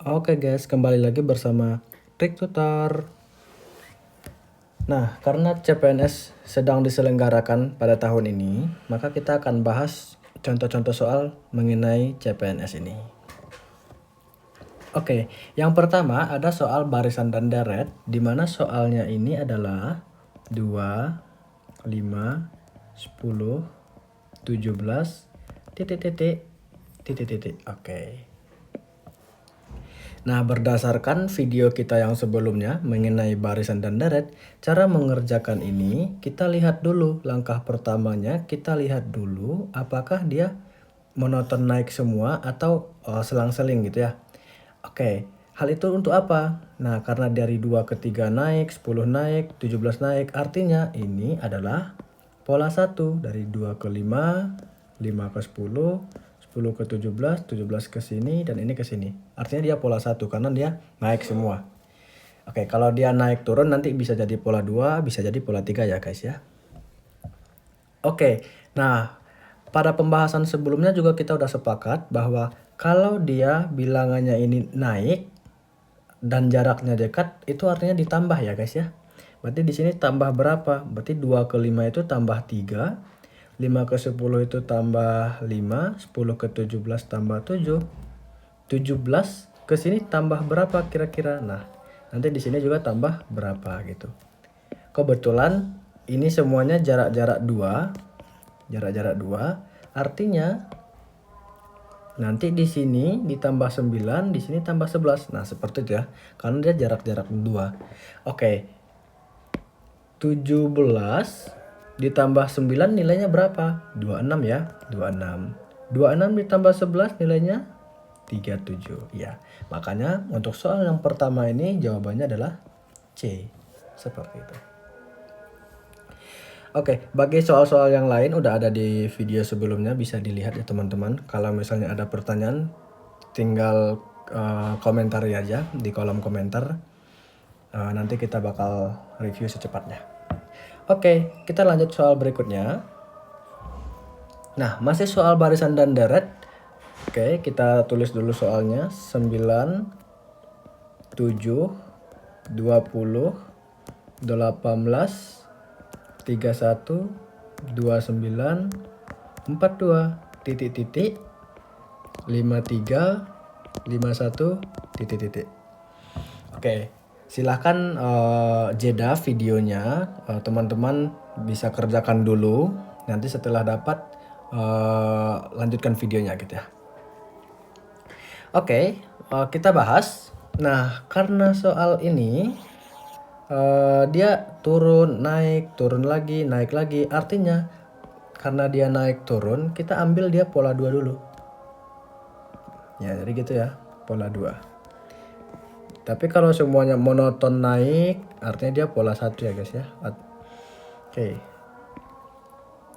Oke guys, kembali lagi bersama Trik Tutor. Nah, karena CPNS sedang diselenggarakan pada tahun ini, maka kita akan bahas contoh-contoh soal mengenai CPNS ini. Oke, yang pertama ada soal barisan dan deret, di mana soalnya ini adalah 2, 5, 10, 17, titik, titik, titik, titik. Oke. Nah, berdasarkan video kita yang sebelumnya mengenai barisan dan deret, cara mengerjakan ini kita lihat dulu. Langkah pertamanya kita lihat dulu apakah dia monoton naik semua atau selang-seling gitu ya. Oke, hal itu untuk apa? Nah, karena dari 2 ke 3 naik, 10 naik, 17 naik, artinya ini adalah pola 1 dari 2 ke 5, 5 ke 10, 10 ke 17, 17 ke sini, dan ini ke sini. Artinya dia pola 1 karena dia naik semua. Oke, kalau dia naik turun nanti bisa jadi pola 2, bisa jadi pola 3 ya guys ya. Oke, nah pada pembahasan sebelumnya juga kita udah sepakat bahwa kalau dia bilangannya ini naik dan jaraknya dekat, itu artinya ditambah ya guys ya. Berarti di sini tambah berapa? Berarti 2 ke 5 itu tambah 3, 5 ke 10 itu tambah 5, 10 ke 17 tambah 7, 17 ke sini tambah berapa kira-kira? Nah, nanti di sini juga tambah berapa gitu. Kebetulan ini semuanya jarak-jarak 2, jarak-jarak 2, artinya nanti di sini ditambah 9, di sini tambah 11. Nah, seperti itu ya. Karena dia jarak-jarak 2. Oke. 17 ditambah 9 nilainya berapa? 26 ya. 26. 26 ditambah 11 nilainya 37. Ya. Makanya untuk soal yang pertama ini jawabannya adalah C. Seperti itu. Oke, bagi soal-soal yang lain udah ada di video sebelumnya, bisa dilihat ya teman-teman. Kalau misalnya ada pertanyaan, tinggal komentari aja di kolom komentar. Nanti kita bakal review secepatnya. Oke, kita lanjut soal berikutnya. Nah, masih soal barisan dan deret. Oke, kita tulis dulu soalnya. 9, 7, 20, 18, 31, 29, 42, titik-titik, 53, 51, titik-titik. Oke, silahkan jeda videonya, teman-teman bisa kerjakan dulu. Nanti setelah dapat lanjutkan videonya gitu ya. Oke, kita bahas. Nah, karena soal ini dia turun, naik, turun lagi, naik lagi. Artinya karena dia naik turun, kita ambil dia pola 2 dulu. Ya, jadi gitu ya, pola 2. Tapi kalau semuanya monoton naik, artinya dia pola 1 ya guys ya. Oke.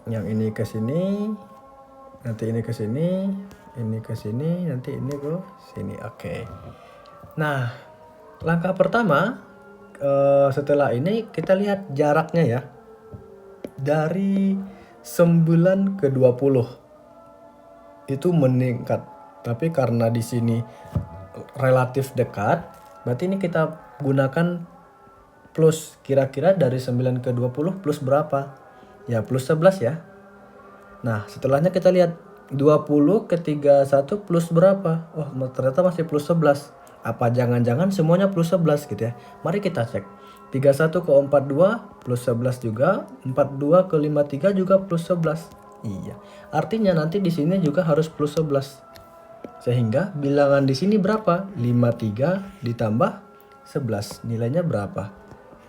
Yang ini ke sini, nanti ini ke sini, ini ke sini, nanti ini ke sini. Oke. Nah, langkah pertama setelah ini kita lihat jaraknya ya. Dari 9 ke 20 itu meningkat. Tapi karena di sini relatif dekat, berarti ini kita gunakan plus. Kira-kira dari 9 ke 20 plus berapa? Ya plus 11 ya. Nah, setelahnya kita lihat 20 ke 31 plus berapa? Oh, ternyata masih plus 11. Apa jangan-jangan semuanya plus 11 gitu ya. Mari kita cek. 31 ke 42 plus 11 juga. 42 ke 53 juga plus 11. Iya. Artinya nanti di sini juga harus plus 11. Sehingga bilangan di sini berapa? 53 ditambah 11. Nilainya berapa?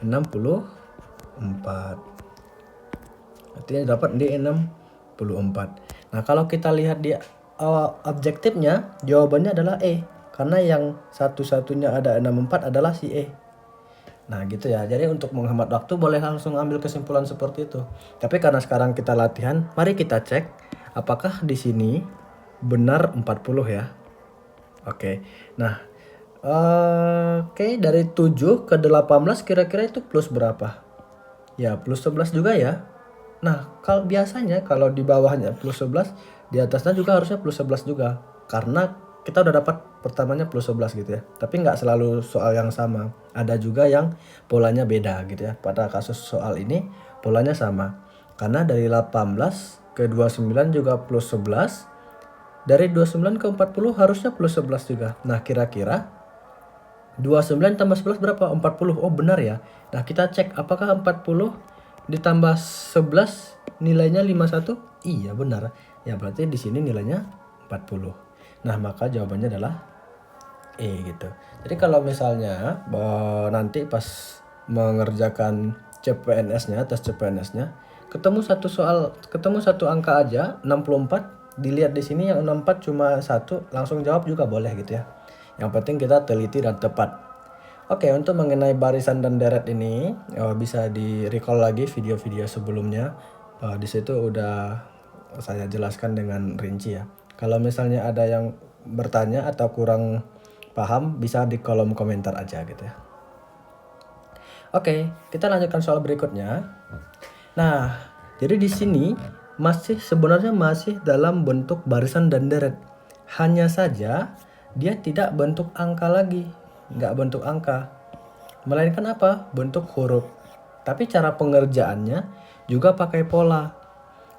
64. Artinya dapat di 64. Nah, kalau kita lihat di objektifnya, jawabannya adalah E. Karena yang satu-satunya ada 64 adalah si E. Nah, gitu ya. Jadi untuk menghemat waktu boleh langsung ambil kesimpulan seperti itu. Tapi karena sekarang kita latihan, mari kita cek apakah di sini benar 40 ya. Oke. Nah, dari 7 ke 18 kira-kira itu plus berapa? Ya, plus 11 juga ya. Nah, biasanya kalau di bawahnya plus 11, di atasnya juga harusnya plus 11 juga. Karena kita udah dapat pertamanya plus 11 gitu ya. Tapi nggak selalu soal yang sama. Ada juga yang polanya beda gitu ya. Pada kasus soal ini polanya sama. Karena dari 18 ke 29 juga plus 11. Dari 29 ke 40 harusnya plus 11 juga. Nah, kira-kira 29 tambah 11 berapa? 40. Oh, benar ya. Nah, kita cek apakah 40 ditambah 11 nilainya 51? Iya, benar. Ya, berarti di sini nilainya 40. Nah, maka jawabannya adalah E gitu. Jadi kalau misalnya nanti pas mengerjakan CPNS-nya, tes CPNS-nya, ketemu satu angka aja 64, dilihat di sini yang 64 cuma satu, langsung jawab juga boleh gitu ya. Yang penting kita teliti dan tepat. Oke, untuk mengenai barisan dan deret ini bisa di-recall lagi video-video sebelumnya. Di situ udah saya jelaskan dengan rinci ya. Kalau misalnya ada yang bertanya atau kurang paham, bisa di kolom komentar aja gitu ya. Oke, kita lanjutkan soal berikutnya. Nah, jadi di sini sebenarnya masih dalam bentuk barisan dan deret. Hanya saja dia tidak bentuk angka lagi, nggak bentuk angka. Melainkan apa? Bentuk huruf. Tapi cara pengerjaannya juga pakai pola.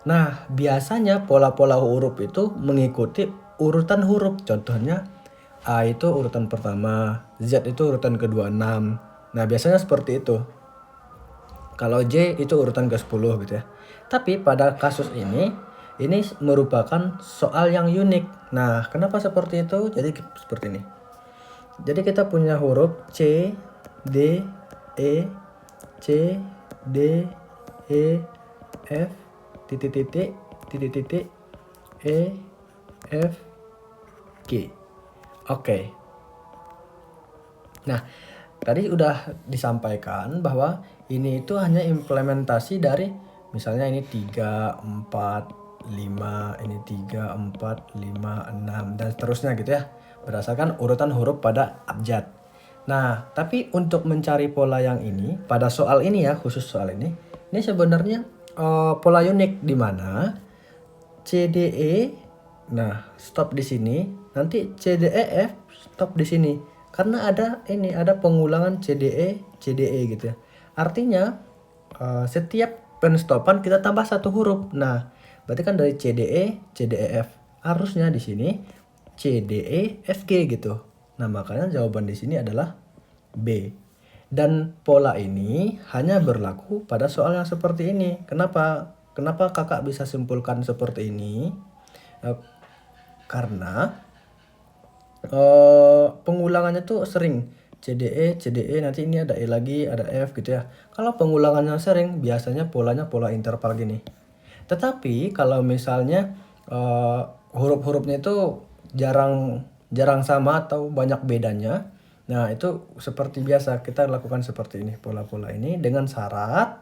Nah, biasanya pola-pola huruf itu mengikuti urutan huruf. Contohnya A itu urutan pertama, Z itu urutan kedua 6. Nah, biasanya seperti itu. Kalau J itu urutan ke-10 gitu ya. Tapi pada kasus ini merupakan soal yang unik. Nah, kenapa seperti itu? Jadi seperti ini. Jadi kita punya huruf C, D, E, C, D, E, F, titik-titik, titik-titik, E, F, G. Oke. Nah, tadi udah disampaikan bahwa ini itu hanya implementasi dari misalnya ini 3, 4, 5, ini 3, 4, 5, 6 dan seterusnya gitu ya. Berdasarkan urutan huruf pada abjad. Nah, tapi untuk mencari pola yang ini pada soal ini ya, khusus soal ini sebenarnya pola unik di mana CDE, nah stop di sini, nanti CDEF stop di sini. Karena ada pengulangan CDE gitu ya. Artinya setiap penstopan kita tambah satu huruf. Nah, berarti kan dari CDEF. Harusnya di sini CDEFG gitu. Nah, makanya jawaban di sini adalah B. Dan pola ini hanya berlaku pada soal yang seperti ini. Kenapa kakak bisa simpulkan seperti ini? Karena pengulangannya tuh sering. CDE, nanti ini ada E lagi, ada F gitu ya. Kalau pengulangannya sering, biasanya polanya pola interval gini. Tetapi kalau misalnya huruf-hurufnya itu jarang sama atau banyak bedanya, nah itu seperti biasa kita lakukan seperti ini, pola-pola ini dengan cara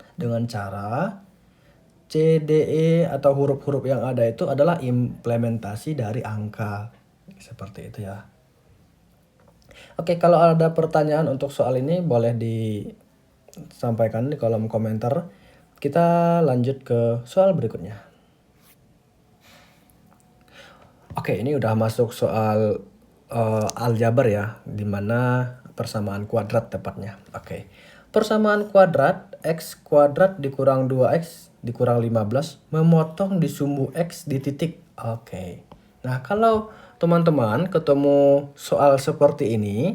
CDE atau huruf-huruf yang ada itu adalah implementasi dari angka. Seperti itu ya. Oke, kalau ada pertanyaan untuk soal ini boleh disampaikan di kolom komentar. Kita lanjut ke soal berikutnya. Oke, ini udah masuk soal aljabar ya, dimana persamaan kuadrat tepatnya. Oke, persamaan kuadrat x kuadrat dikurang 2x dikurang 15 memotong di sumbu x di titik. Oke, nah kalau teman-teman ketemu soal seperti ini,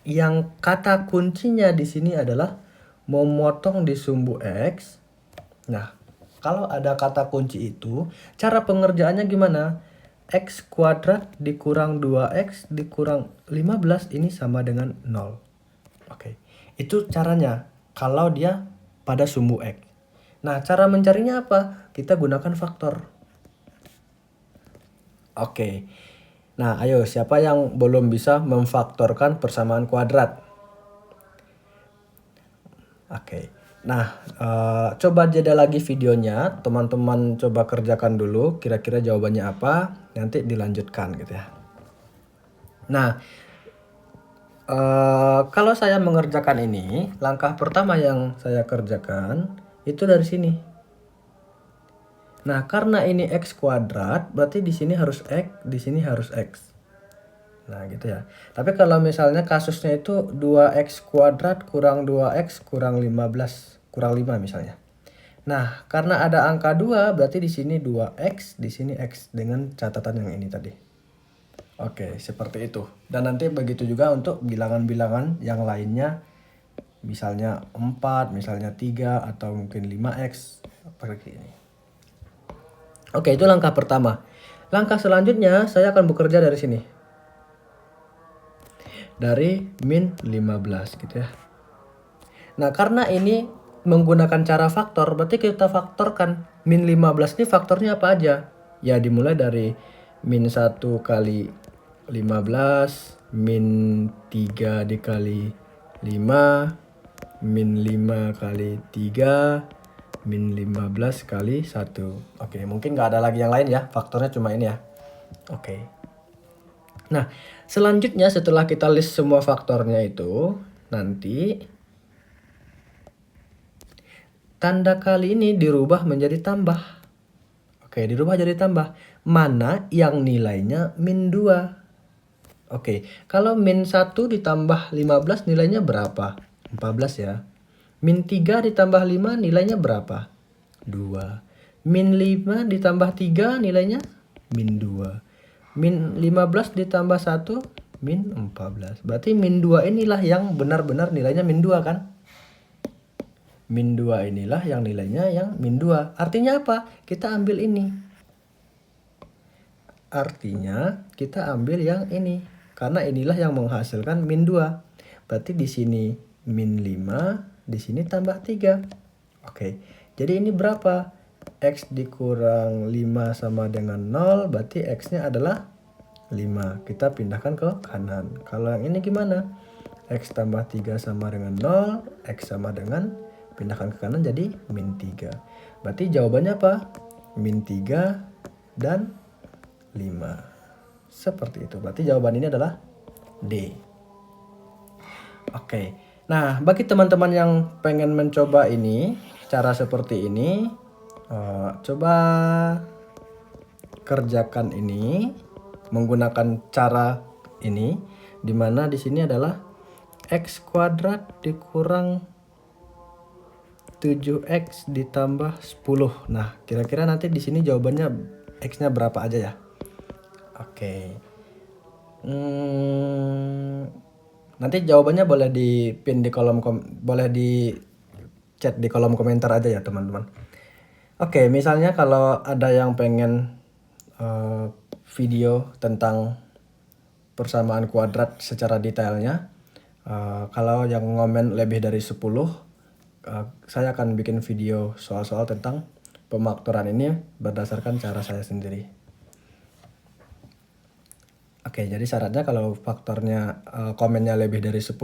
yang kata kuncinya di sini adalah memotong di sumbu x. Nah, kalau ada kata kunci itu, cara pengerjaannya gimana? X kuadrat dikurang 2x dikurang 15 ini sama dengan 0. Oke, itu caranya kalau dia pada sumbu x. Nah, cara mencarinya apa? Kita gunakan faktor. Oke, nah ayo siapa yang belum bisa memfaktorkan persamaan kuadrat? Oke. Nah, coba jeda lagi videonya, teman-teman coba kerjakan dulu, kira-kira jawabannya apa, nanti dilanjutkan gitu ya. Nah, kalau saya mengerjakan ini, langkah pertama yang saya kerjakan itu dari sini. Nah, karena ini x kuadrat, berarti di sini harus x, di sini harus x. Nah gitu ya. Tapi kalau misalnya kasusnya itu 2x kuadrat kurang 2x kurang 15 kurang 5 misalnya. Nah, karena ada angka 2 berarti di sini 2x, di sini x dengan catatan yang ini tadi. Oke, seperti itu. Dan nanti begitu juga untuk bilangan-bilangan yang lainnya. Misalnya 4, misalnya 3 atau mungkin 5x seperti ini. Oke, itu langkah pertama. Langkah selanjutnya saya akan bekerja dari sini. Dari min 15 gitu ya. Nah, karena ini menggunakan cara faktor, berarti kita faktorkan. Min 15 ini faktornya apa aja? Ya, dimulai dari min 1 kali 15, min 3 dikali 5, min 5 kali 3, min 15 kali 1. Oke, mungkin nggak ada lagi yang lain ya. Faktornya cuma ini ya. Oke. Nah, selanjutnya setelah kita list semua faktornya itu, nanti tanda kali ini dirubah menjadi tambah. Oke, dirubah jadi tambah. Mana yang nilainya min 2? Oke, kalau min 1 ditambah 15 nilainya berapa? 14 ya. Min 3 ditambah 5 nilainya berapa? 2. Min 5 ditambah 3 nilainya min 2. Min 15 ditambah 1 min 14. Berarti min 2 inilah yang benar-benar nilainya min 2 kan? Min 2 inilah yang nilainya yang min 2. Artinya apa? Kita ambil ini. Artinya kita ambil yang ini. Karena inilah yang menghasilkan min 2. Berarti di sini min 5, di sini tambah 3. Oke. Jadi ini berapa? X dikurang 5 sama dengan 0, berarti X-nya adalah 5. Kita pindahkan ke kanan. Kalau yang ini gimana? X tambah 3 sama dengan 0, X sama dengan, pindahkan ke kanan jadi min 3. Berarti jawabannya apa? Min 3 dan 5. Seperti itu. Berarti jawaban ini adalah D. Oke. Nah, bagi teman-teman yang pengen mencoba ini, cara seperti ini, coba kerjakan ini menggunakan cara ini, dimana di sini adalah x kuadrat dikurang 7x ditambah 10. Nah, kira-kira nanti di sini jawabannya x-nya berapa aja ya? Oke. Nanti jawabannya boleh di pin di boleh di chat di kolom komentar aja ya teman-teman. Oke, misalnya kalau ada yang pengen video tentang persamaan kuadrat secara detailnya, kalau yang ngomen lebih dari 10, saya akan bikin video soal-soal tentang pemaktoran ini berdasarkan cara saya sendiri. Oke, jadi syaratnya kalau faktornya komennya lebih dari 10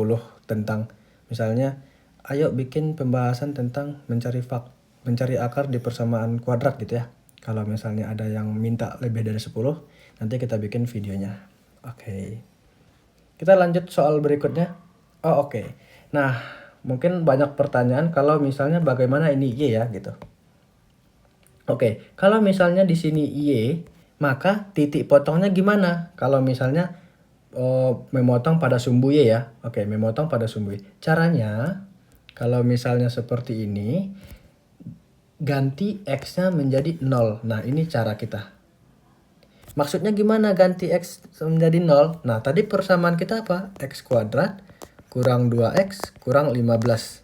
tentang misalnya ayo bikin pembahasan tentang mencari akar di persamaan kuadrat gitu ya. Kalau misalnya ada yang minta lebih dari 10, nanti kita bikin videonya. Oke. Kita lanjut soal berikutnya. Oh, oke. Nah, mungkin banyak pertanyaan kalau misalnya bagaimana ini Y ya gitu. Oke, kalau misalnya di sini Y, maka titik potongnya gimana? Kalau misalnya memotong pada sumbu Y ya. Oke, memotong pada sumbu Y. Caranya, kalau misalnya seperti ini, ganti X-nya menjadi 0. Nah, ini cara kita. Maksudnya gimana ganti X menjadi 0? Nah, tadi persamaan kita apa? X kuadrat kurang 2X kurang 15.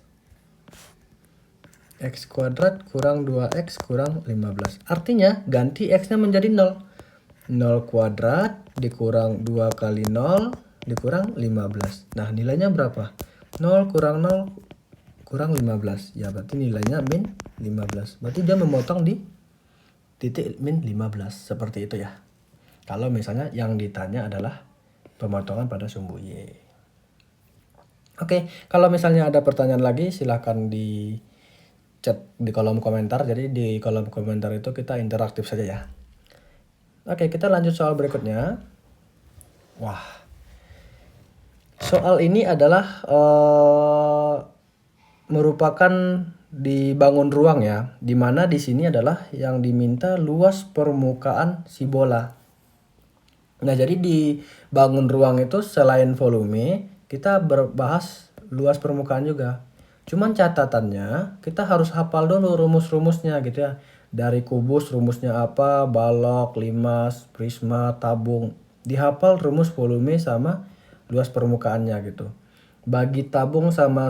X kuadrat kurang 2X kurang 15. Artinya ganti X-nya menjadi 0. 0 kuadrat dikurang 2 kali 0 dikurang 15. Nah, nilainya berapa? 0 kurang 0 kurang 15. Ya, berarti nilainya min 15. Berarti dia memotong di titik min 15. Seperti itu ya. Kalau misalnya yang ditanya adalah pemotongan pada sumbu Y. Oke, kalau misalnya ada pertanyaan lagi silahkan di chat di kolom komentar. Jadi di kolom komentar itu kita interaktif saja ya. Oke, kita lanjut soal berikutnya. Wah, soal ini adalah merupakan dibangun ruang ya, dimana di sini adalah yang diminta luas permukaan si bola. Nah, jadi di bangun ruang itu selain volume, kita berbahas luas permukaan juga. Cuman catatannya, kita harus hafal dulu rumus-rumusnya gitu ya. Dari kubus rumusnya apa, balok, limas, prisma, tabung. Dihafal rumus volume sama luas permukaannya gitu. Bagi tabung sama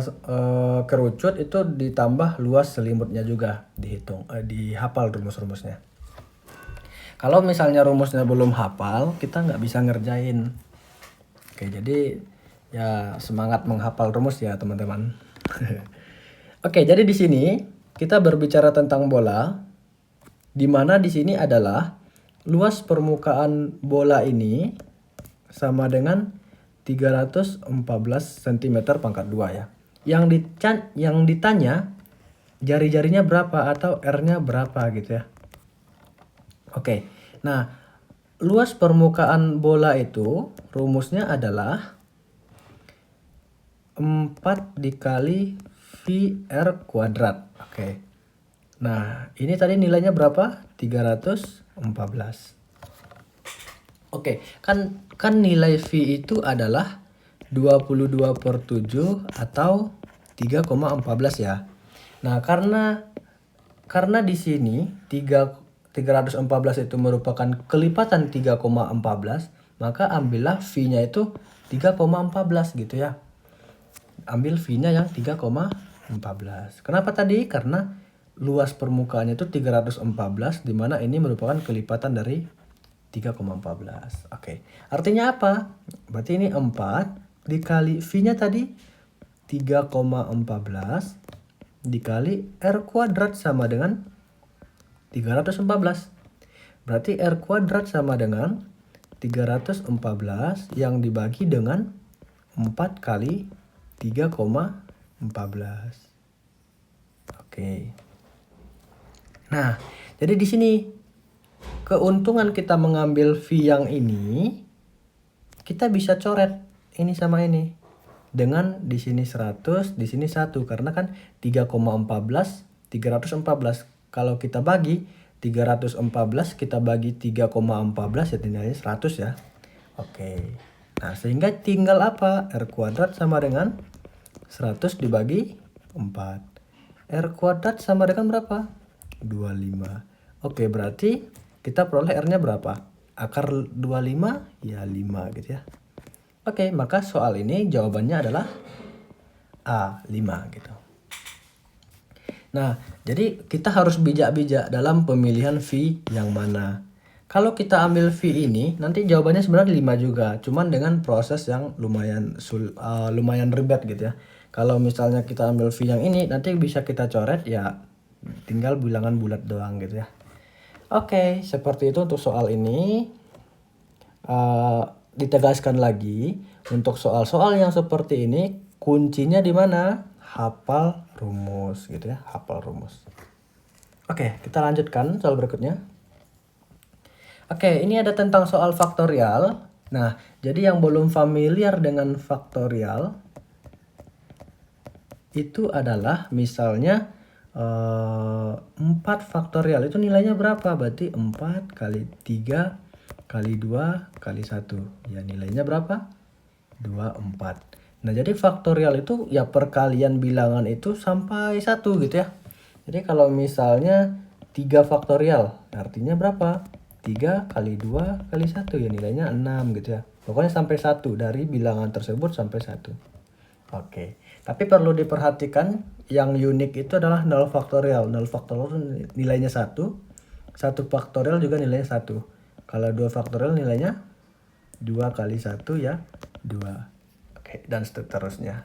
kerucut itu ditambah luas selimutnya juga dihitung, dihafal rumus-rumusnya. Kalau misalnya rumusnya belum hafal, kita nggak bisa ngerjain. Oke, jadi ya semangat menghafal rumus ya teman-teman. Oke, jadi di sini kita berbicara tentang bola, di mana di sini adalah luas permukaan bola ini sama dengan 314 cm pangkat 2 ya. Yang ditanya jari-jarinya berapa atau R-nya berapa gitu ya. Oke, nah luas permukaan bola itu rumusnya adalah 4 dikali VR kuadrat. Oke, nah ini tadi nilainya berapa? 314. Oke, kan nilai V itu adalah 22/7 atau 3,14 ya. Nah, karena di sini 314 itu merupakan kelipatan 3,14, maka ambillah V-nya itu 3,14 gitu ya. Ambil V-nya yang 3,14. Kenapa tadi? Karena luas permukaannya itu 314, di mana ini merupakan kelipatan dari 3,14. Oke. Artinya apa? Berarti ini 4 dikali V-nya tadi 3,14 dikali R kuadrat sama dengan 314. Berarti R kuadrat sama dengan 314 yang dibagi dengan 4 kali 3,14. Oke. Nah, jadi di sini keuntungan kita mengambil V yang ini, kita bisa coret ini sama ini. Dengan di sini 100, di sini 1. Karena kan 3,14, 314. Kalau kita bagi 314, kita bagi 3,14 ya nilainya 100 ya. Oke. Nah, sehingga tinggal apa? R kuadrat sama dengan 100 dibagi 4. R kuadrat sama dengan berapa? 25. Oke, berarti kita peroleh R-nya berapa? Akar 25 ya 5 gitu ya. Oke, maka soal ini jawabannya adalah A, 5 gitu. Nah, jadi kita harus bijak-bijak dalam pemilihan V yang mana. Kalau kita ambil V ini, nanti jawabannya sebenarnya 5 juga. Cuman dengan proses yang lumayan ribet gitu ya. Kalau misalnya kita ambil V yang ini, nanti bisa kita coret ya tinggal bilangan bulat doang gitu ya. Oke, seperti itu untuk soal ini. Ditegaskan lagi, untuk soal-soal yang seperti ini kuncinya di mana? Hafal rumus gitu ya, hafal rumus. Oke, kita lanjutkan soal berikutnya. Oke, ini ada tentang soal faktorial. Nah, jadi yang belum familiar dengan faktorial itu adalah misalnya 4 faktorial itu nilainya berapa? Berarti 4 kali 3 kali 2 kali 1. Ya nilainya berapa? 24. Nah, jadi faktorial itu ya perkalian bilangan itu sampai 1 gitu ya. Jadi kalau misalnya 3 faktorial, artinya berapa? 3 kali 2 kali 1 ya nilainya 6 gitu ya. Pokoknya sampai 1, dari bilangan tersebut sampai 1. Oke, tapi perlu diperhatikan yang unik itu adalah 0 faktorial. 0 faktorial nilainya 1, 1 faktorial juga nilainya 1. Kalau 2 faktorial nilainya 2 kali 1 ya 2. Oke, dan seterusnya.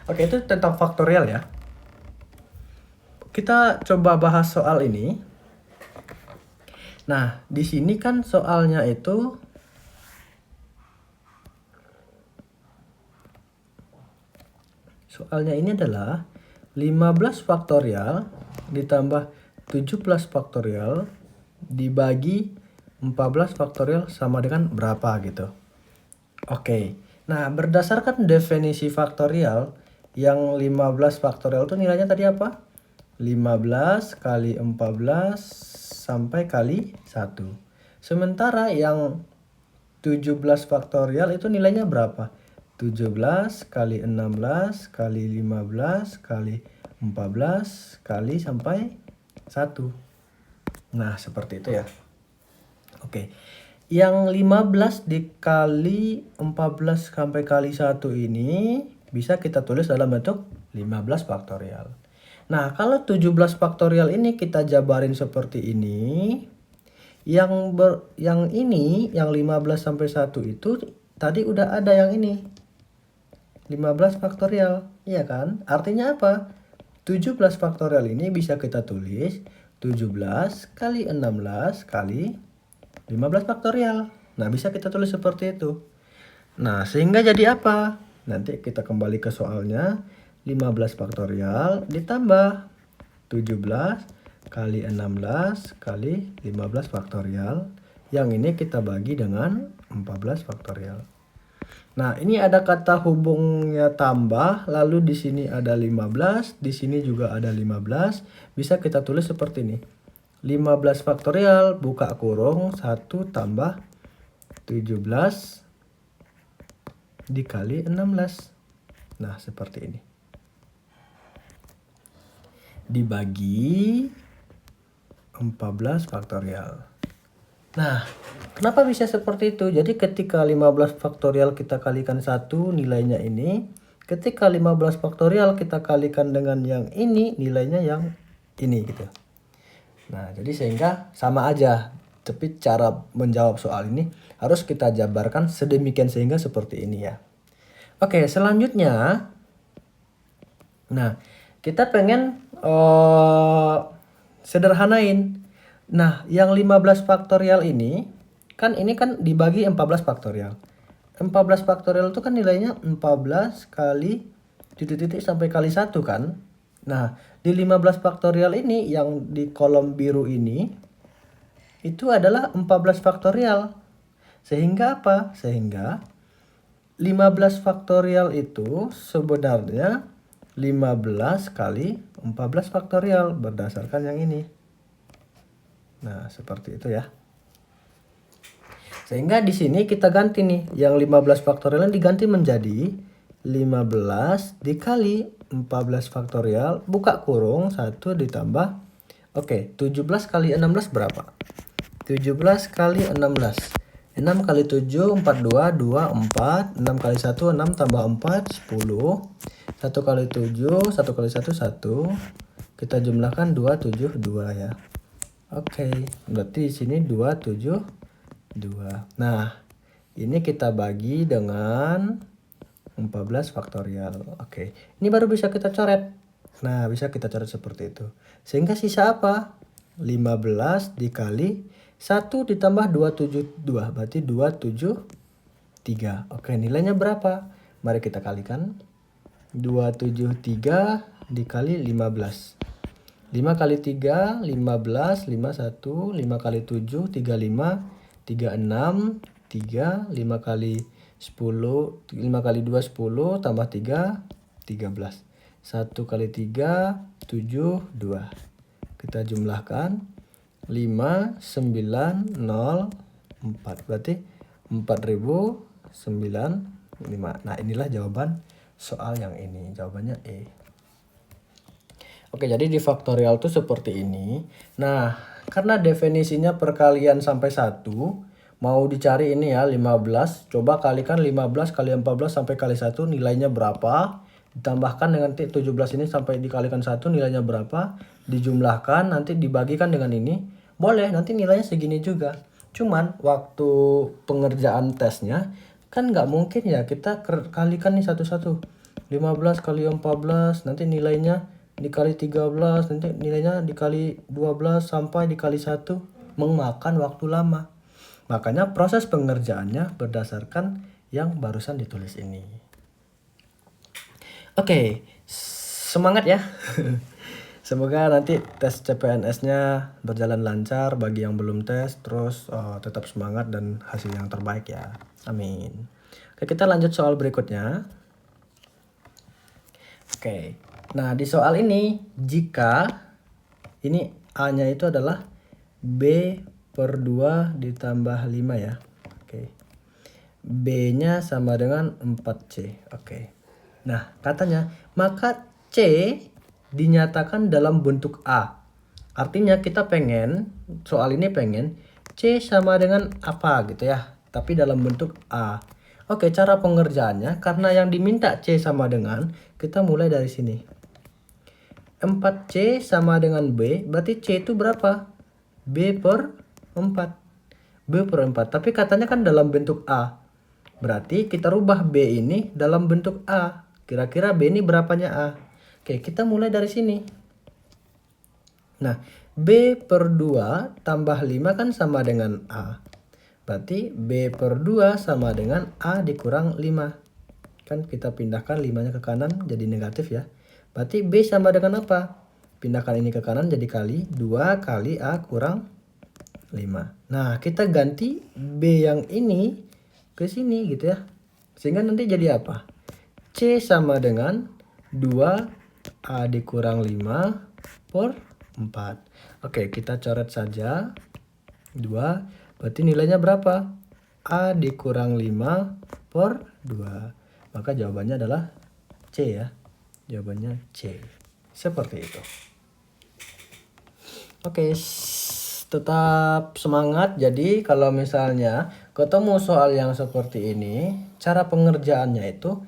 Oke, itu tentang faktorial ya. Kita coba bahas soal ini. Nah, di sini kan soalnya itu ini adalah 15 faktorial ditambah 17 faktorial dibagi 14 faktorial sama dengan berapa gitu. Oke. Nah, berdasarkan definisi faktorial, yang 15 faktorial itu nilainya tadi apa? 15 kali 14 sampai kali 1. Sementara yang 17 faktorial itu nilainya berapa? 17 kali 16 kali 15 kali 14 kali sampai 1. Nah, seperti itu ya. Oke. Yang 15 dikali 14 sampai kali 1 ini bisa kita tulis dalam bentuk 15 faktorial. Nah, kalau 17 faktorial ini kita jabarin seperti ini. Yang ini, yang 15 sampai 1 itu tadi udah ada yang ini. 15 faktorial, iya kan? Artinya apa? 17 faktorial ini bisa kita tulis 17 kali 16 kali 15 faktorial. Nah, bisa kita tulis seperti itu. Nah, sehingga jadi apa? Nanti kita kembali ke soalnya. 15 faktorial ditambah 17 kali 16 kali 15 faktorial. Yang ini kita bagi dengan 14 faktorial. Nah, ini ada kata hubungnya tambah, lalu di sini ada 15, di sini juga ada 15. Bisa kita tulis seperti ini. 15 faktorial buka kurung 1 tambah 17 dikali 16. Nah, seperti ini. Dibagi 14 faktorial. Nah, kenapa bisa seperti itu? Jadi ketika 15 faktorial kita kalikan 1 nilainya ini. Ketika 15 faktorial kita kalikan dengan yang ini nilainya yang ini gitu. Nah, jadi sehingga sama aja. Tapi cara menjawab soal ini harus kita jabarkan sedemikian sehingga seperti ini ya. Oke, selanjutnya. Nah, kita pengen sederhanain. Nah, yang 15 faktorial ini kan dibagi 14 faktorial. 14 faktorial itu kan nilainya 14 kali titik-titik sampai kali 1 kan. Nah, di 15 faktorial ini yang di kolom biru ini itu adalah 14 faktorial. Sehingga apa? Sehingga 15 faktorial itu sebenarnya 15 kali 14 faktorial berdasarkan yang ini. Nah, seperti itu ya. Sehingga di sini kita ganti nih, yang 15 faktorial diganti menjadi 15 dikali 14 faktorial buka kurung 1 ditambah 17 kali 16 berapa? 17 kali 16. 6 kali 7 42 2 4. 6 kali 1 6 tambah 4 10. 1 kali 7 1 kali 1 1. Kita jumlahkan 2 7 2 ya. Berarti di sini 2 7 2. Nah, ini kita bagi dengan 14 faktorial. Ini baru bisa kita coret. Nah, bisa kita coret seperti itu. Sehingga sisa apa? 15 dikali 1 ditambah 272. Berarti 273. Nilainya berapa? Mari kita kalikan. 273 dikali 15. 5 kali 3, 15, 5, 1, 5 kali 7, 35, 36, 3, 5 kali 10, 5 kali 2, 10, tambah 3, 13. 1 kali 3, 7, 2. Kita jumlahkan 5, 9, 0, 4. Berarti 4095. Nah, inilah jawaban soal yang ini. Jawabannya E. Jadi di faktorial tuh seperti ini. Nah, karena definisinya perkalian sampai 1, mau dicari ini ya 15. Coba kalikan 15 kali 14 sampai kali 1 nilainya berapa? Ditambahkan dengan 17 ini sampai dikalikan 1 nilainya berapa? Dijumlahkan, nanti dibagikan dengan ini. Boleh, nanti nilainya segini juga. Cuman waktu pengerjaan tesnya kan nggak mungkin ya kita kalikan nih satu-satu. 15 kali 14 nanti nilainya dikali 13, nanti nilainya dikali 12 sampai dikali 1, memakan waktu lama. Makanya proses pengerjaannya berdasarkan yang barusan ditulis ini. Semangat ya. Semoga nanti tes CPNS-nya berjalan lancar bagi yang belum tes, terus tetap semangat dan hasil yang terbaik ya. Amin. Kita lanjut soal berikutnya. Nah, di soal ini jika ini A-nya itu adalah B per 2 ditambah 5 ya. B-nya sama dengan 4C. Oke. Nah, katanya, maka C dinyatakan dalam bentuk A. Artinya kita pengen, soal ini pengen C sama dengan apa gitu ya. Tapi dalam bentuk A. Oke, cara pengerjaannya, karena yang diminta C sama dengan, kita mulai dari sini. 4C sama dengan B, berarti C itu berapa? B per 4. B per 4, tapi katanya kan dalam bentuk A. Berarti kita rubah B ini dalam bentuk A. Kira-kira B ini berapanya A? Oke, kita mulai dari sini. Nah, B per 2 tambah 5 kan sama dengan A. Berarti B per 2 sama dengan A dikurang 5. Kan kita pindahkan 5-nya ke kanan jadi negatif ya. Berarti B sama dengan apa? Pindahkan ini ke kanan jadi kali 2 kali A kurang 5. Nah, kita ganti B yang ini ke sini gitu ya. Sehingga nanti jadi apa? C sama dengan 2A dikurang 5 per 4. Oke, kita coret saja. 2, berarti nilainya berapa? A dikurang 5 per 2. Maka jawabannya adalah C ya. Jawabannya C. Seperti itu. Oke, tetap semangat. Jadi kalau misalnya ketemu soal yang seperti ini, cara pengerjaannya itu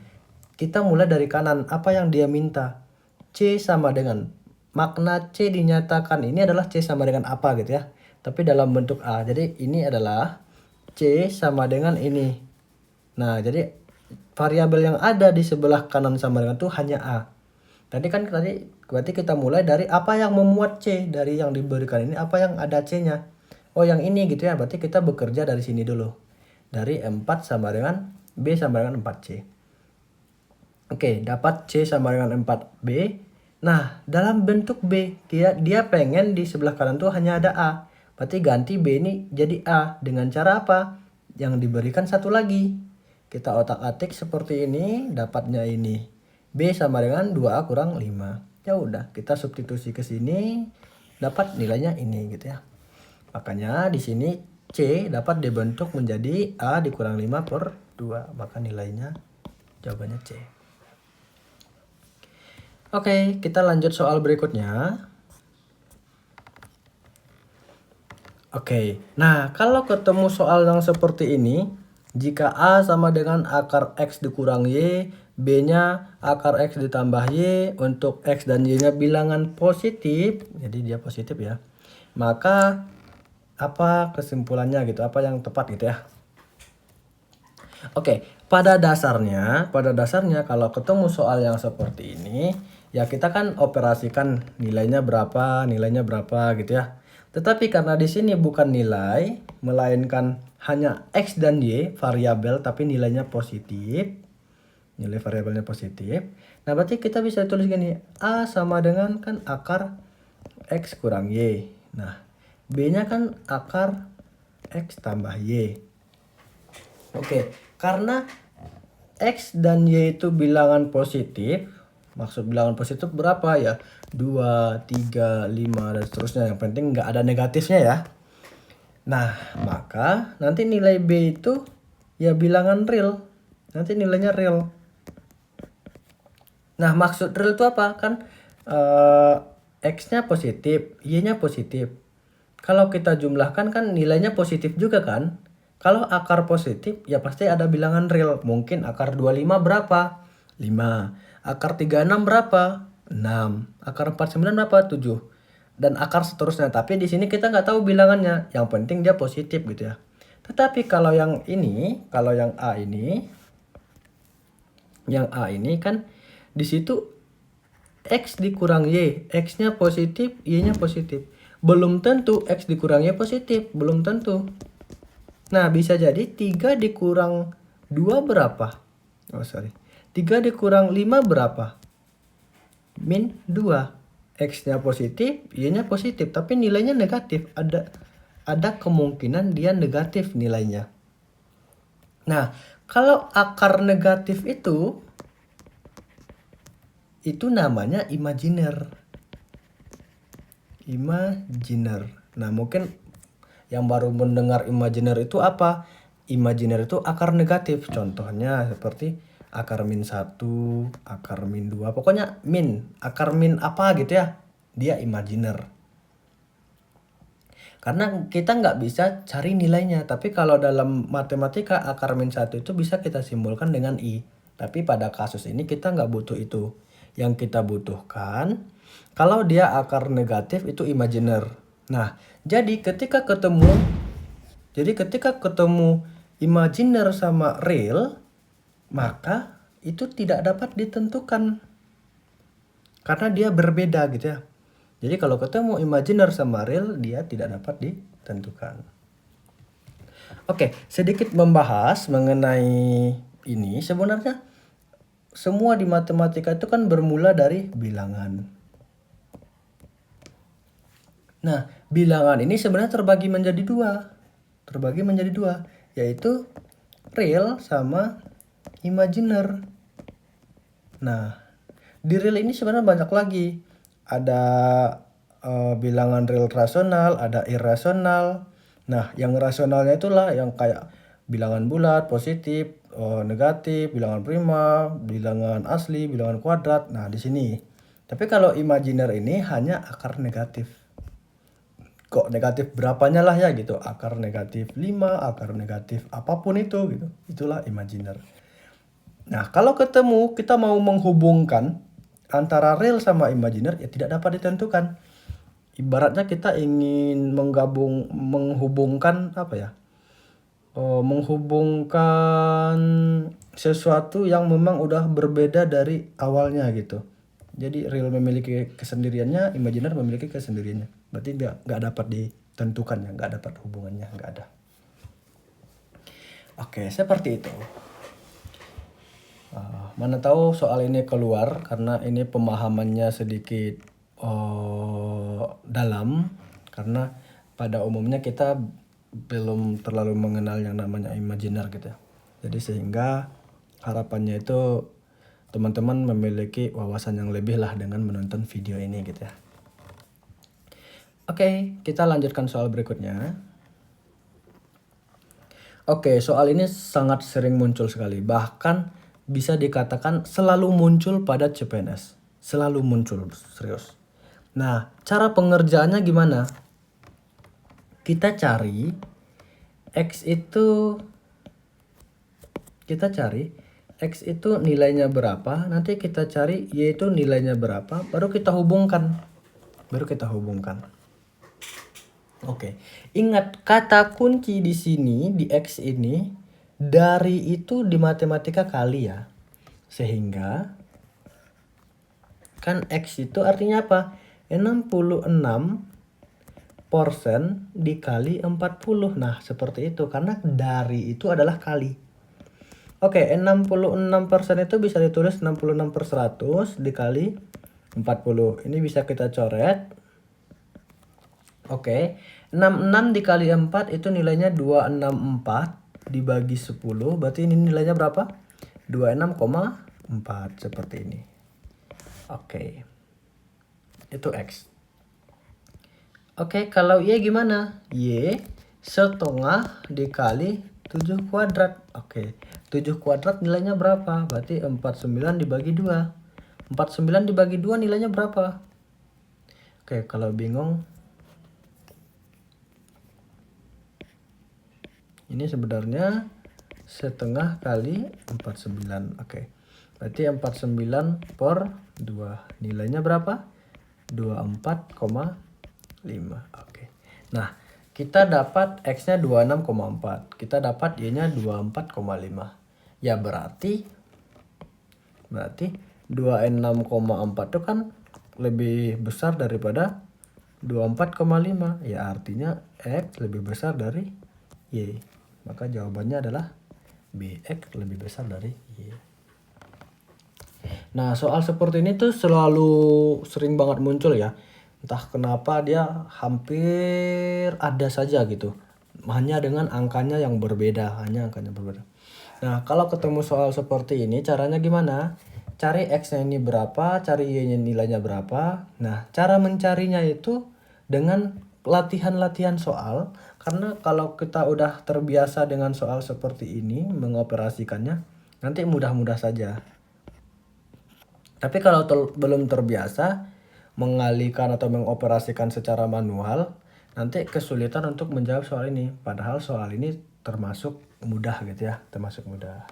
kita mulai dari kanan. Apa yang dia minta? C sama dengan, makna C dinyatakan ini adalah C sama dengan apa gitu ya. Tapi dalam bentuk A. Jadi ini adalah C sama dengan ini. Nah, jadi variabel yang ada di sebelah kanan sama dengan itu hanya A. Tadi berarti kita mulai dari apa yang memuat C. Dari yang diberikan ini apa yang ada C-nya. Oh, yang ini gitu ya. Berarti kita bekerja dari sini dulu. Dari 4 sama dengan B sama dengan 4C. Oke, dapat C sama dengan 4B. Nah, dalam bentuk B, dia pengen di sebelah kanan tuh hanya ada A. Berarti ganti B ini jadi A. Dengan cara apa? Yang diberikan satu lagi. Kita otak-atik seperti ini, dapatnya ini. B sama dengan 2A kurang 5. Ya udah, kita substitusi ke sini, dapat nilainya ini gitu ya. Makanya di sini C dapat dibentuk menjadi A dikurang 5 per 2. Maka nilainya jawabannya C. Oke, kita lanjut soal berikutnya. Oke, nah kalau ketemu soal yang seperti ini, jika A sama dengan akar X dikurang Y, B-nya akar X ditambah Y, untuk X dan Y-nya bilangan positif, jadi dia positif ya, maka apa kesimpulannya gitu, apa yang tepat gitu ya. Oke, pada dasarnya kalau ketemu soal yang seperti ini, ya kita kan operasikan nilainya berapa gitu ya. Tetapi karena di sini bukan nilai, melainkan hanya X dan Y variabel tapi nilainya positif. Nilai variabelnya positif. Nah, berarti kita bisa tulis gini, A sama dengan kan akar X kurang Y. Nah, B-nya kan akar X tambah Y. Oke, karena X dan Y itu bilangan positif, maksud bilangan positif berapa ya? 2, 3, 5, dan seterusnya. Yang penting nggak ada negatifnya ya. Nah, maka nanti nilai B itu ya bilangan real. Nanti nilainya real. Nah, maksud real itu apa? Kan X-nya positif, Y-nya positif. Kalau kita jumlahkan kan nilainya positif juga kan? Kalau akar positif ya pasti ada bilangan real. Mungkin akar 25 berapa? 5. Akar 36 berapa? 6. Akar 49 berapa? 7. Dan akar seterusnya. Tapi di sini kita nggak tahu bilangannya. Yang penting dia positif gitu ya. Tetapi kalau yang ini, kalau yang A ini kan di situ X dikurang Y. X-nya positif, Y-nya positif. Belum tentu X dikurang Y positif. Belum tentu. Nah, bisa jadi 3 dikurang 2 berapa? 3 dikurang 5 berapa? Min 2. X-nya positif, Y-nya positif. Tapi nilainya negatif. Ada kemungkinan dia negatif nilainya. Nah, kalau akar negatif itu namanya imajiner. Imajiner. Nah, mungkin yang baru mendengar imajiner itu apa? imajiner itu akar negatif. Contohnya seperti akar min 1, akar min 2. Pokoknya akar min apa gitu ya. Dia imajiner. Karena kita nggak bisa cari nilainya. Tapi kalau dalam matematika akar min 1 itu bisa kita simbolkan dengan I. Tapi pada kasus ini kita nggak butuh itu. Yang kita butuhkan kalau dia akar negatif itu imajiner. Nah, jadi ketika ketemu imajiner sama real, maka itu tidak dapat ditentukan. Karena dia berbeda gitu ya. Jadi kalau ketemu imajiner sama real, dia tidak dapat ditentukan. Oke, sedikit membahas mengenai ini. Sebenarnya semua di matematika itu kan bermula dari bilangan. Nah, bilangan ini sebenarnya terbagi menjadi dua, yaitu real sama imajiner. Nah, di real ini sebenarnya banyak lagi. Ada bilangan real rasional, ada irasional. Nah, yang rasionalnya itulah yang kayak bilangan bulat, positif, negatif, bilangan prima, bilangan asli, bilangan kuadrat. Nah, di sini. Tapi kalau imajiner ini hanya akar negatif. Kok negatif berapanya lah ya gitu. Akar negatif 5, akar negatif apapun itu gitu. Itulah imajiner. Nah, kalau ketemu kita mau menghubungkan antara real sama imajiner ya tidak dapat ditentukan. Ibaratnya kita ingin menghubungkan apa ya? Menghubungkan sesuatu yang memang udah berbeda dari awalnya gitu. Jadi real memiliki kesendiriannya, imajiner memiliki kesendiriannya. Berarti nggak dapat ditentukan ya, nggak dapat hubungannya, nggak ada. Oke, seperti itu. Mana tahu soal ini keluar karena ini pemahamannya sedikit dalam, karena pada umumnya kita belum terlalu mengenal yang namanya imajiner gitu. Jadi sehingga harapannya itu teman-teman memiliki wawasan yang lebih lah dengan menonton video ini gitu ya. Oke, kita lanjutkan soal berikutnya. Oke, soal ini sangat sering muncul sekali. Bahkan bisa dikatakan selalu muncul pada CPNS. Selalu muncul, serius. Nah, cara pengerjaannya gimana? Kita cari X itu nilainya berapa, nanti kita cari Y itu nilainya berapa, baru kita hubungkan. Oke, ingat kata kunci di sini, di X ini, dari itu di matematika kali ya. Sehingga, kan X itu artinya apa? 66% dikali 40. Nah, seperti itu. Karena dari itu adalah kali. Oke, 66% itu bisa ditulis 66/100 dikali 40. Ini bisa kita coret. Oke, 66 dikali 4 itu nilainya 264 dibagi 10. Berarti ini nilainya berapa? 26,4 seperti ini. Oke, itu X. Oke, kalau Y gimana? Y setengah dikali 7 kuadrat. Oke, 7 kuadrat nilainya berapa? Berarti 49 dibagi 2. 49 dibagi 2 nilainya berapa? Oke, kalau bingung, ini sebenarnya setengah kali 49. Oke, berarti 49 per 2. Nilainya berapa? 24,5. Oke. Nah, kita dapat X-nya 26,4. Kita dapat Y-nya 24,5. Ya berarti 26,4 itu kan lebih besar daripada 24,5. Ya artinya X lebih besar dari Y. Maka jawabannya adalah B, X lebih besar dari Y. Nah, soal seperti ini tuh selalu sering banget muncul ya. Entah kenapa dia hampir ada saja gitu. Hanya dengan angkanya yang berbeda. Nah, kalau ketemu soal seperti ini caranya gimana? Cari X-nya ini berapa, cari Y-nya nilainya berapa. Nah, cara mencarinya itu dengan latihan-latihan soal. Karena kalau kita udah terbiasa dengan soal seperti ini mengoperasikannya, nanti mudah-mudah saja. Tapi kalau belum terbiasa mengalihkan atau mengoperasikan secara manual, nanti kesulitan untuk menjawab soal ini. Padahal soal ini termasuk mudah gitu ya, termasuk mudah.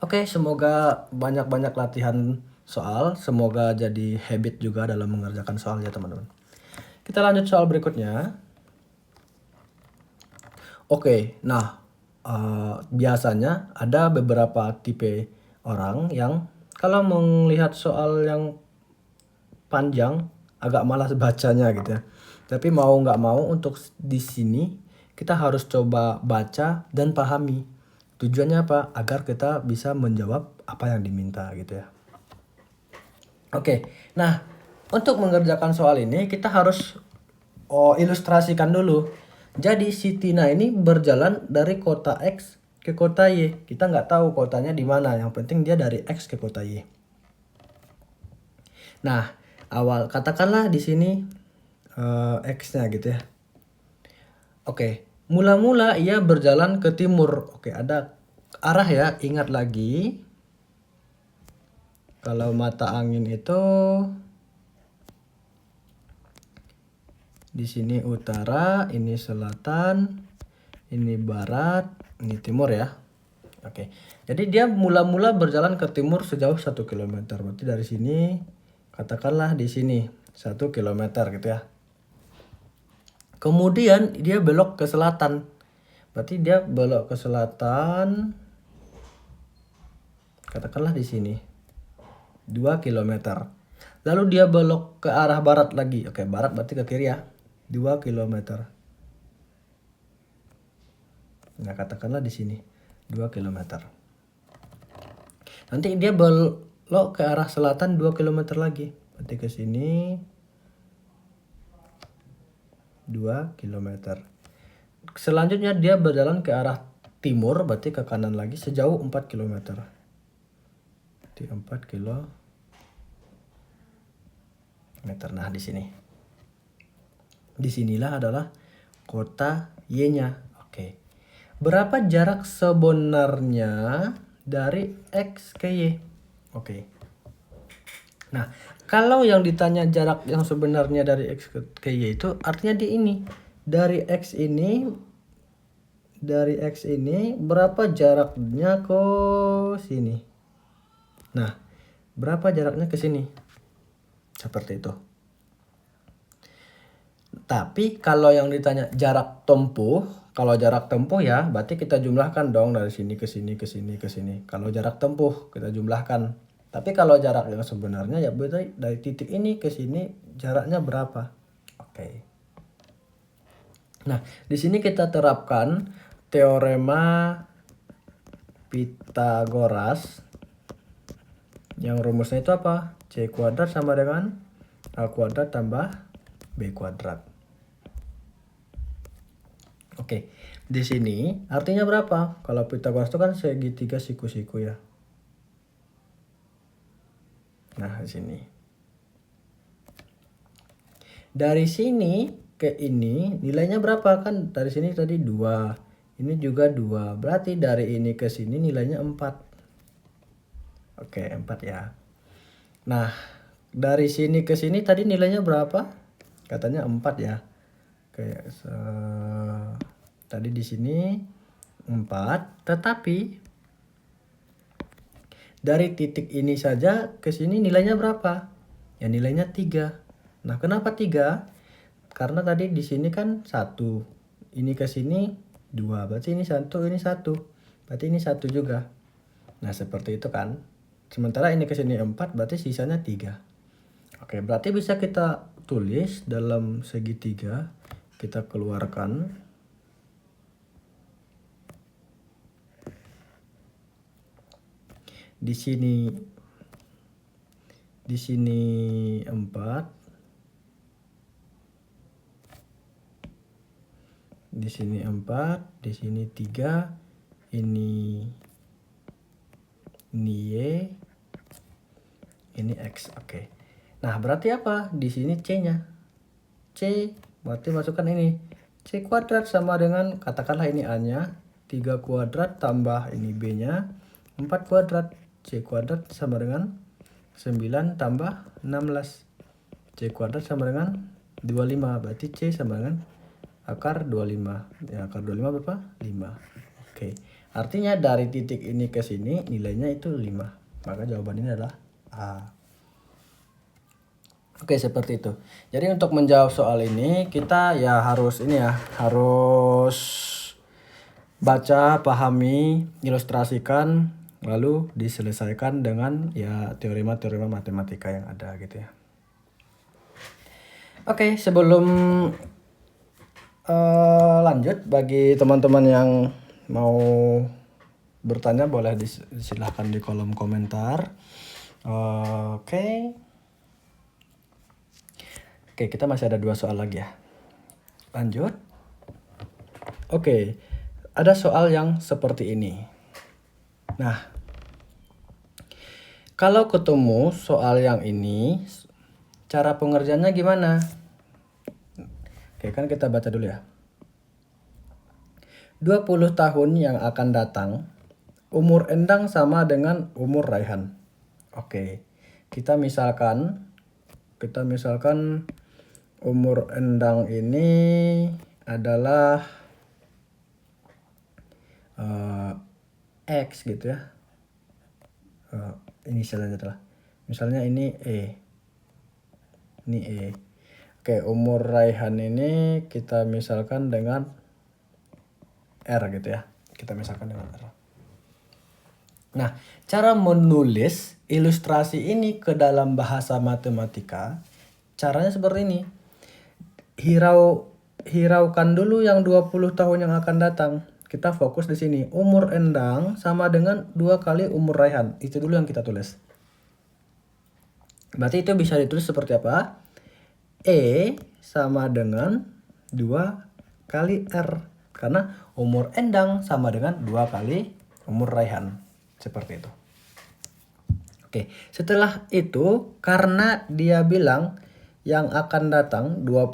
Oke, semoga banyak-banyak latihan soal, semoga jadi habit juga dalam mengerjakan soal ya teman-teman. Kita lanjut soal berikutnya. Oke, nah biasanya ada beberapa tipe orang yang kalau melihat soal yang panjang agak malas bacanya gitu ya. Tapi mau nggak mau untuk di sini kita harus coba baca dan pahami. Tujuannya apa? Agar kita bisa menjawab apa yang diminta gitu ya. Oke, nah untuk mengerjakan soal ini kita harus ilustrasikan dulu. Jadi si Tina ini berjalan dari kota X ke kota Y. Kita nggak tahu kotanya di mana. Yang penting dia dari X ke kota Y. Nah, awal katakanlah di sini X-nya gitu ya. Oke, mula-mula ia berjalan ke timur. Oke, ada arah ya. Ingat lagi. Kalau mata angin itu di sini utara, ini selatan, ini barat, ini timur ya. Oke. Jadi dia mula-mula berjalan ke timur sejauh 1 km. Berarti dari sini katakanlah di sini 1 km gitu ya. Kemudian dia belok ke selatan. Berarti dia belok ke selatan. Katakanlah di sini 2 km. Lalu dia belok ke arah barat lagi. Oke, barat berarti ke kiri ya. 2 km. Nah, katakanlah di sini 2 km. Nanti dia belok ke arah selatan 2 km lagi. Berarti ke sini 2 km. Selanjutnya dia berjalan ke arah timur, berarti ke kanan lagi sejauh 4 km. Berarti 4 km. Nah, di sini. Disinilah adalah kota Y-nya. Oke. Berapa jarak sebenarnya dari X ke Y? Oke. Nah, kalau yang ditanya jarak yang sebenarnya dari X ke Y itu artinya di ini. Dari X ini berapa jaraknya ke sini? Nah, berapa jaraknya ke sini? Seperti itu. Tapi kalau yang ditanya jarak tempuh, kalau jarak tempuh ya berarti kita jumlahkan dong dari sini ke sini ke sini ke sini. Kalau jarak tempuh kita jumlahkan. Tapi kalau jarak yang sebenarnya ya berarti dari titik ini ke sini jaraknya berapa? Oke. Nah, di sini kita terapkan teorema Pitagoras. Yang rumusnya itu apa? C kuadrat sama dengan A kuadrat tambah B kuadrat. Oke, di sini artinya berapa? Kalau Pitagoras itu kan segitiga siku-siku ya. Nah, di sini. Dari sini ke ini nilainya berapa? Kan dari sini tadi 2. Ini juga 2. Berarti dari ini ke sini nilainya 4. Oke, 4 ya. Nah, dari sini ke sini tadi nilainya berapa? Katanya 4 ya. Oke, tadi di sini 4, tetapi dari titik ini saja ke sini nilainya berapa? Ya nilainya 3. Nah, kenapa 3? Karena tadi di sini kan 1. Ini ke sini 2. Berarti ini 1, ini 1. Berarti ini 1 juga. Nah, seperti itu kan. Sementara ini ke sini 4, berarti sisanya 3. Oke, berarti bisa kita tulis dalam segitiga. Kita keluarkan. Di sini 4. Di sini 4, di sini 3, ini Y, ini X. Oke. Nah, berarti apa? Di sini C-nya. C berarti masukkan ini C kuadrat sama dengan, katakanlah ini A-nya, 3 kuadrat tambah ini B-nya, 4 kuadrat. C kuadrat sama dengan 9 tambah 16. C kuadrat sama dengan 25. Berarti C sama dengan akar 25. Ya, akar 25 berapa? 5. Oke. Artinya dari titik ini ke sini nilainya itu 5. Maka jawaban ini adalah A. Oke, seperti itu. Jadi untuk menjawab soal ini kita ya harus harus baca, pahami, ilustrasikan, lalu diselesaikan dengan ya teorema-teorema matematika yang ada gitu ya. Oke, sebelum lanjut, bagi teman-teman yang mau bertanya boleh silahkan di kolom komentar. Oke. Oke, kita masih ada 2 soal lagi ya. Lanjut. Oke, ada soal yang seperti ini. Nah, kalau ketemu soal yang ini, cara pengerjaannya gimana? Oke, kan kita baca dulu ya. 20 tahun yang akan datang, umur Endang sama dengan umur Raihan. Oke, kita misalkan umur Endang ini adalah X gitu ya. Inisialnya adalah. Misalnya ini E. Ini E. Oke, umur Raihan ini kita misalkan dengan R gitu ya. Kita misalkan dengan R. Nah, cara menulis ilustrasi ini ke dalam bahasa matematika, caranya seperti ini. Hiraukan dulu yang 20 tahun yang akan datang. Kita fokus di sini. Umur Endang sama dengan 2 kali umur Raihan. Itu dulu yang kita tulis. Berarti itu bisa ditulis seperti apa? E sama dengan 2 kali R. Karena umur Endang sama dengan 2 kali umur Raihan. Seperti itu. Oke, setelah itu karena dia bilang yang akan datang 20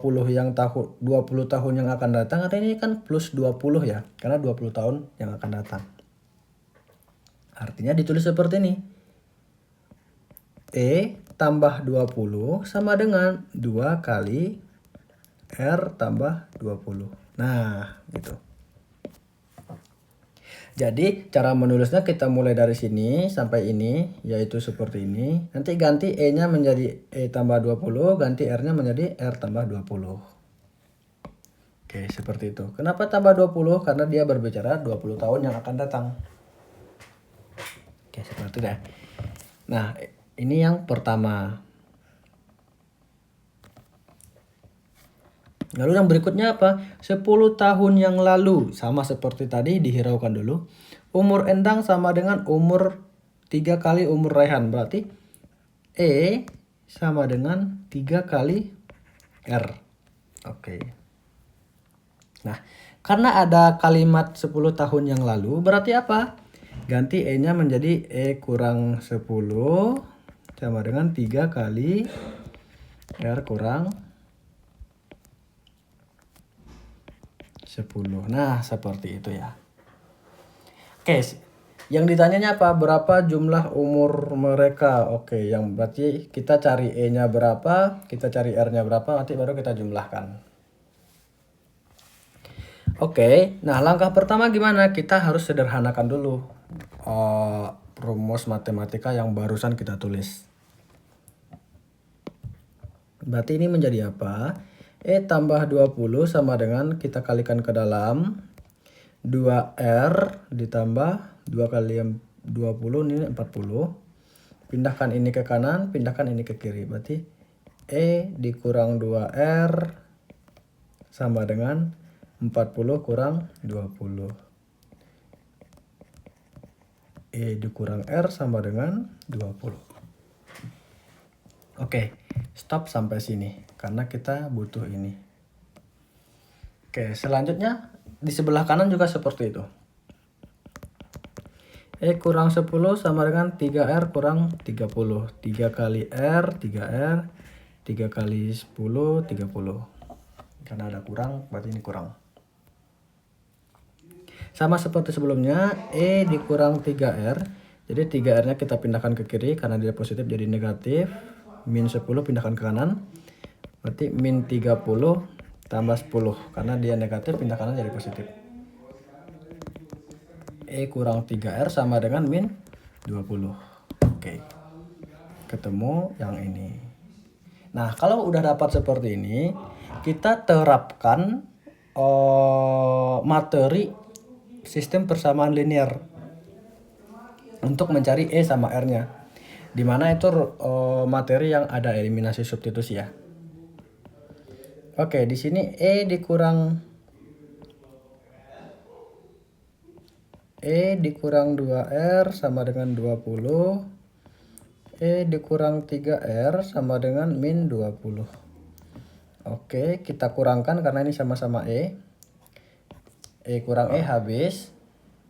tahun yang akan datang, artinya ini kan plus 20 ya. Karena 20 tahun yang akan datang. Artinya ditulis seperti ini. E tambah 20 sama dengan 2 kali R tambah 20. Nah, gitu. Jadi cara menulisnya kita mulai dari sini sampai ini, yaitu seperti ini. Nanti ganti E-nya menjadi E tambah 20, ganti R-nya menjadi R tambah 20. Oke, seperti itu. Kenapa tambah 20? Karena dia berbicara 20 tahun yang akan datang. Oke, seperti itu deh. Nah, ini yang pertama. Lalu yang berikutnya apa? 10 tahun yang lalu. Sama seperti tadi, dihiraukan dulu. Umur Endang sama dengan umur 3 kali umur Raihan. Berarti E sama dengan 3 kali R. Oke. Nah, karena ada kalimat 10 tahun yang lalu, berarti apa? Ganti E-nya menjadi E kurang 10 sama dengan 3 kali R kurang 10. Nah, seperti itu ya. Oke, yang ditanyanya apa? Berapa jumlah umur mereka? Oke, yang berarti kita cari E-nya berapa, kita cari R-nya berapa, nanti baru kita jumlahkan. Oke, nah langkah pertama gimana? Kita harus sederhanakan dulu rumus matematika yang barusan kita tulis. Berarti ini menjadi apa? E tambah 20 sama dengan kita kalikan ke dalam 2R ditambah 2 kali 20 ini 40. Pindahkan ini ke kanan, pindahkan ini ke kiri. Berarti E dikurang 2R sama dengan 40 kurang 20. E dikurang R sama dengan 20. Oke, stop sampai sini karena kita butuh ini. Oke, selanjutnya di sebelah kanan juga seperti itu. E kurang 10 sama dengan 3R kurang 30. 3 kali R, 3R, 3 kali 10, 30. Karena ada kurang, berarti ini kurang. Sama seperti sebelumnya, E dikurang 3R. Jadi 3R-nya kita pindahkan ke kiri karena dia positif jadi negatif. Min 10 pindahkan ke kanan. Berarti min 30 tambah 10. Karena dia negatif pindah kanan jadi positif. E kurang 3R sama dengan min 20. Oke. Ketemu yang ini. Nah, kalau udah dapat seperti ini, kita terapkan materi sistem persamaan linear untuk mencari E sama R-nya. Dimana itu materi yang ada eliminasi substitusi ya. Oke, di sini E dikurang 2R sama dengan 20. E dikurang 3R sama dengan min 20. Oke, kita kurangkan karena ini sama-sama E. E kurang E habis.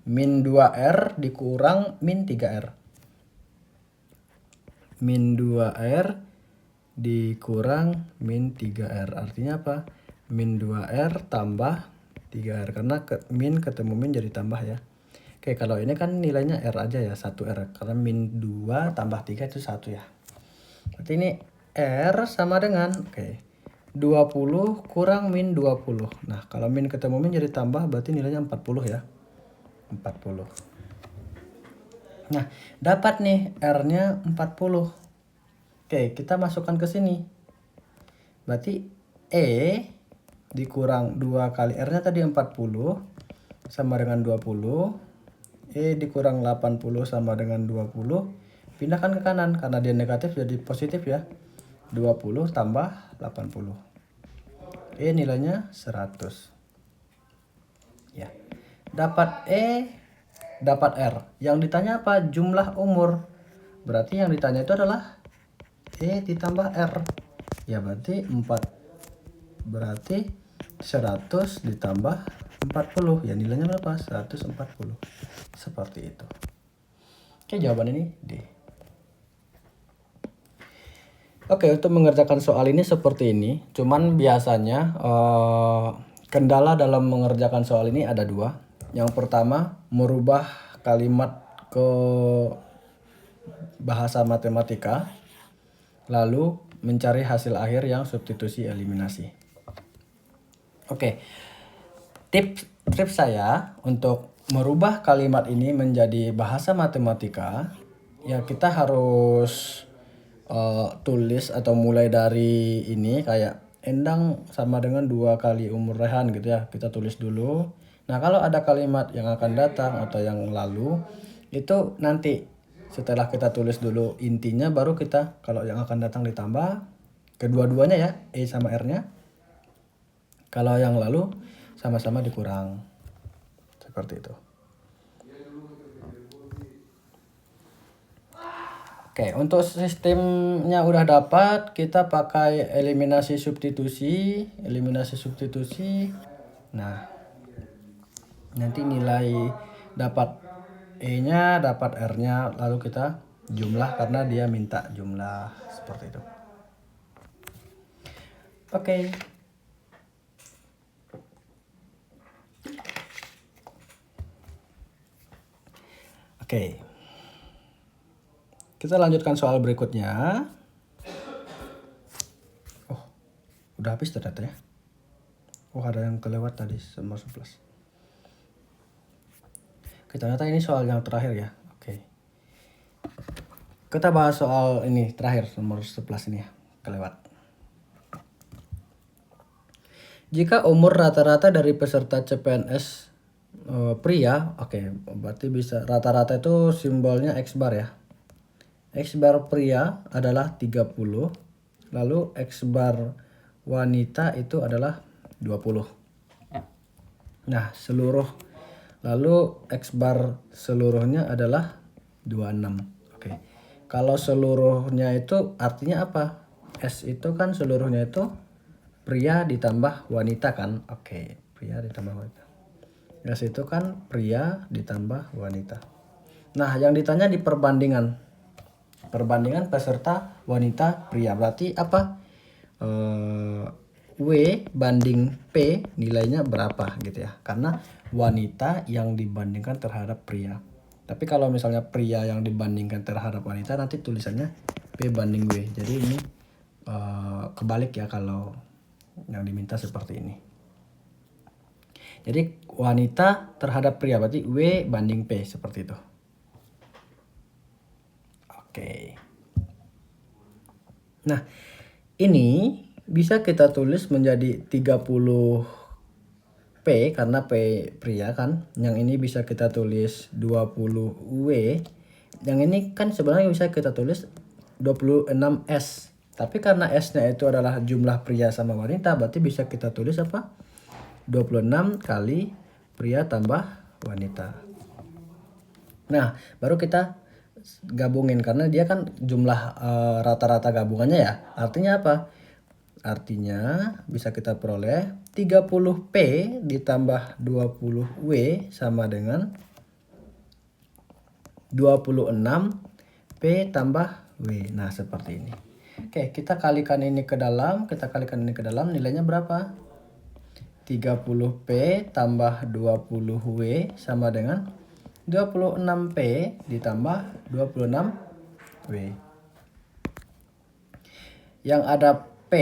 Min 2R dikurang min 3R. Min 2R dikurang min 3R. Artinya apa? Min 2R tambah 3R. Karena min ketemu min jadi tambah ya. Oke, kalau ini kan nilainya R aja ya, 1R. Karena min 2 tambah 3 itu 1 ya. Berarti ini R sama dengan, 20 kurang min 20. Nah, kalau min ketemu min jadi tambah, berarti nilainya 40 ya. 40. Nah, dapat nih R-nya 40. Oke, kita masukkan ke sini. Berarti E dikurang 2 kali R-nya tadi 40 sama dengan 20. E dikurang 80 sama dengan 20. Pindahkan ke kanan karena dia negatif jadi positif ya. 20 tambah 80. E nilainya 100. Ya. Dapat E, dapat R. Yang ditanya apa? Jumlah umur. Berarti yang ditanya itu adalah E ditambah R. Ya berarti 4. Berarti 100 ditambah 40. Ya nilainya berapa? 140. Seperti itu. Oke, jawaban ini D. Oke, untuk mengerjakan soal ini seperti ini. Cuman biasanya kendala dalam mengerjakan soal ini ada 2. Yang pertama, merubah kalimat ke bahasa matematika. Lalu mencari hasil akhir yang substitusi eliminasi. Oke. Tips saya untuk merubah kalimat ini menjadi bahasa matematika, ya kita harus tulis atau mulai dari ini kayak Endang sama dengan 2 kali umur Rehan gitu ya. Kita tulis dulu. Nah, kalau ada kalimat yang akan datang atau yang lalu, itu nanti setelah kita tulis dulu intinya baru kita kalau yang akan datang ditambah kedua-duanya ya, E sama R-nya. Kalau yang lalu sama-sama dikurang. Seperti itu. Oke, untuk sistemnya udah dapat, kita pakai eliminasi substitusi. Nah, nanti nilai dapat E-nya, dapat R-nya, lalu kita jumlah karena dia minta jumlah seperti itu. Oke. Oke. Kita lanjutkan soal berikutnya. Oh, udah habis ternyata ya. Oh, ada yang kelewat tadi nomor 11. Oke, ternyata ini soal yang terakhir ya. Oke. Kita bahas soal ini terakhir nomor 11 ini ya, kelewat. Jika umur rata-rata dari peserta CPNS pria, berarti bisa rata-rata itu simbolnya X bar ya. X bar pria adalah 30, lalu X bar wanita itu adalah 20. Nah, lalu X bar seluruhnya adalah 26. Oke. Kalau seluruhnya itu artinya apa? S itu kan seluruhnya itu pria ditambah wanita kan? Oke, pria ditambah wanita. S itu kan pria ditambah wanita. Nah, yang ditanya di perbandingan peserta wanita pria, berarti apa? W banding P nilainya berapa gitu ya. Karena wanita yang dibandingkan terhadap pria. Tapi kalau misalnya pria yang dibandingkan terhadap wanita, nanti tulisannya P banding W. Jadi ini kebalik ya kalau yang diminta seperti ini. Jadi wanita terhadap pria berarti W banding P seperti itu. Oke. Nah, ini bisa kita tulis menjadi 30 P karena P pria kan. Yang ini bisa kita tulis 20 W. Yang ini kan sebenarnya bisa kita tulis 26 S. Tapi karena S-nya itu adalah jumlah pria sama wanita, berarti bisa kita tulis apa? 26 kali pria tambah wanita. Nah, baru kita gabungin karena dia kan jumlah rata-rata gabungannya ya. Artinya apa? Artinya bisa kita peroleh 30P ditambah 20W sama dengan 26P tambah W. Nah, seperti ini. Oke, kita kalikan ini ke dalam, nilainya berapa? 30P tambah 20W sama dengan 26P ditambah 26W. Yang ada P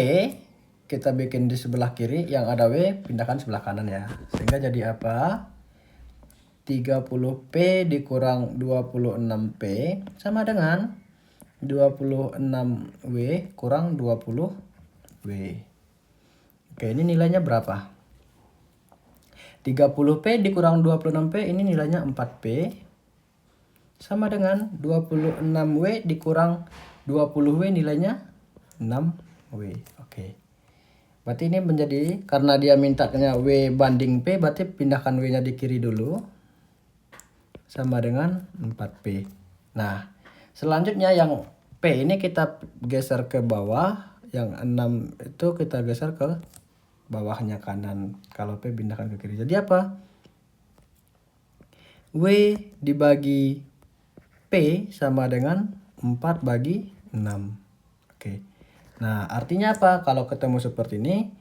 kita bikin di sebelah kiri, yang ada W pindahkan sebelah kanan ya. Sehingga jadi apa? 30P dikurang 26P sama dengan 26W kurang 20W. Oke, ini nilainya berapa? 30P dikurang 26P ini nilainya 4P sama dengan 26W dikurang 20W nilainya 6W. Oke. Berarti ini menjadi, karena dia mintanya W banding P, berarti pindahkan W-nya di kiri dulu. Sama dengan 4P. Nah, selanjutnya yang P ini kita geser ke bawah. Yang 6 itu kita geser ke bawahnya kanan. Kalau P pindahkan ke kiri. Jadi apa? W dibagi P sama dengan 4 bagi 6. Oke. Nah, artinya apa? Kalau ketemu seperti ini,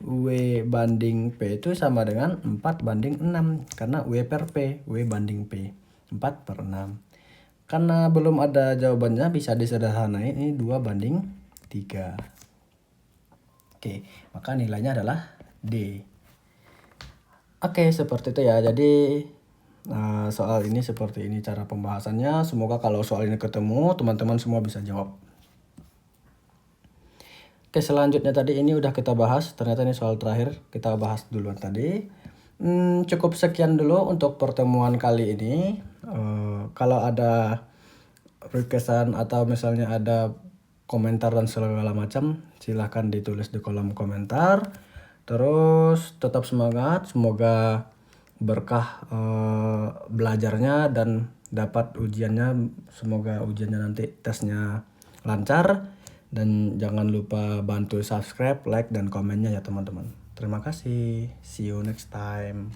W banding P itu sama dengan 4 banding 6. Karena W per P, W banding P. 4 per 6. Karena belum ada jawabannya, bisa disederhanain. Ini 2 banding 3. Oke, maka nilainya adalah D. Oke, seperti itu ya. Jadi soal ini seperti ini cara pembahasannya. Semoga kalau soal ini ketemu, teman-teman semua bisa jawab. Oke, selanjutnya tadi ini udah kita bahas. Ternyata ini soal terakhir. Kita bahas duluan tadi. Cukup sekian dulu untuk pertemuan kali ini. Kalau ada requestan atau misalnya ada komentar dan segala macam, silahkan ditulis di kolom komentar. Terus tetap semangat, semoga berkah belajarnya dan dapat ujiannya. Semoga ujiannya nanti tesnya lancar. Dan jangan lupa bantu subscribe, like, dan komennya ya teman-teman. Terima kasih. See you next time.